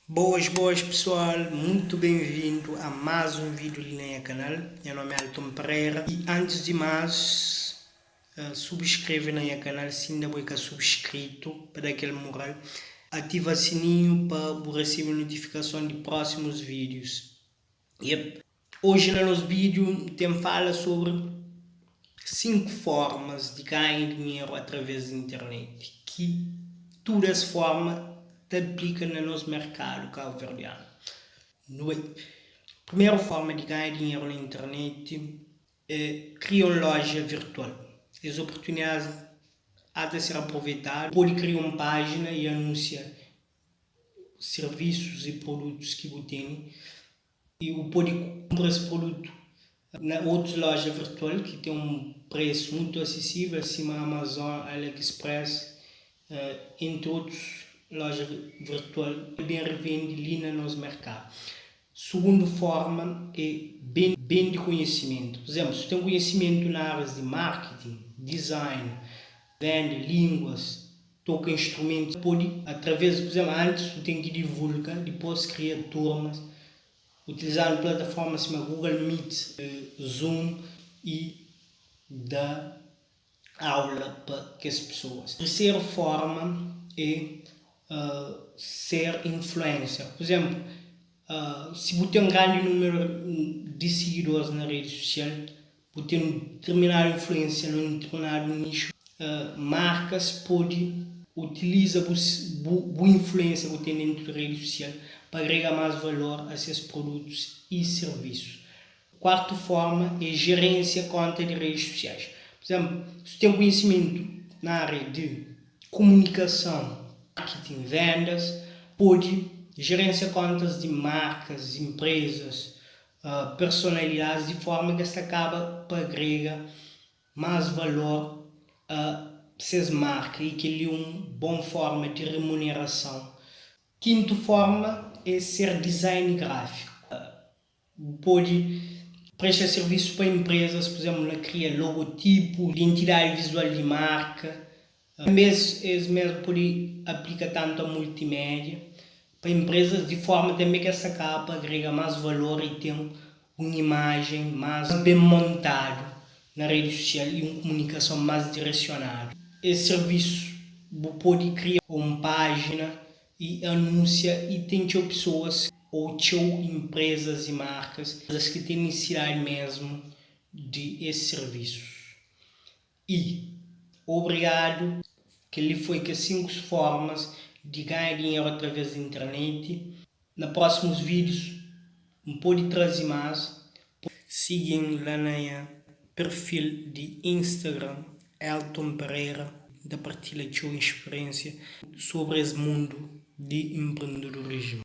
Boas pessoal, muito bem-vindo a mais um vídeo ali no meu canal. Meu nome é Elton Pereira e antes de mais, subscreve no meu canal se ainda não é subscrito para dar aquele moral. Ativa o sininho para receber notificação de próximos vídeos. Yep. Hoje no nosso vídeo tem fala sobre 5 formas de ganhar dinheiro através da internet, que todas as formas se aplica no nosso mercado cabo-verdiano. A primeira forma de ganhar dinheiro na internet é criar uma loja virtual. As oportunidades há de ser aproveitadas. Pode criar uma página e anunciar serviços e produtos que você tem. E você pode comprar esse produto na outra loja virtual que tem um preço muito acessível, acima da Amazon, AliExpress, entre outros loja virtual bem revende ali no nosso mercado. Segunda forma é bem de conhecimento. Por exemplo, se tem conhecimento na área de marketing, design, vende línguas, toca instrumentos, pode, através, por exemplo, antes você tem que divulgar, depois criar turmas, utilizando plataformas como Google Meet, Zoom e dar aula para as pessoas. A terceira forma é ser influencer. Por exemplo, se você tem um grande número de seguidores na rede social, você tem uma determinada influência num determinado nicho, marcas podem utilizar a influência que você tem dentro da rede social para agregar mais valor a seus produtos e serviços. A quarta forma é gerência conta de redes sociais. Por exemplo, se tem conhecimento na área de comunicação, marketing, vendas, pode gerenciar contas de marcas, empresas, personalidades, de forma que esta acaba para agregar mais valor a essas marcas e que é uma boa forma de remuneração. Quinta forma é ser design gráfico. Pode prestar serviço para empresas, por exemplo, na criar logotipo, identidade visual de marca. Mesmo pode aplicar tanto a multimédia para empresas, de forma também que essa capa agrega mais valor e tem uma imagem mais bem montada na rede social e uma comunicação mais direcionada. Esse serviço pode criar uma página e anunciar e tem pessoas ou empresas e marcas que têm necessidade mesmo de esse serviço. E obrigado, que ele foi que 5 formas de ganhar dinheiro através da internet. Nos próximos vídeos pode trazer mais. Sigam lá no perfil de Instagram Elton Pereira, da partilha de sua experiência sobre esse mundo de empreendedorismo.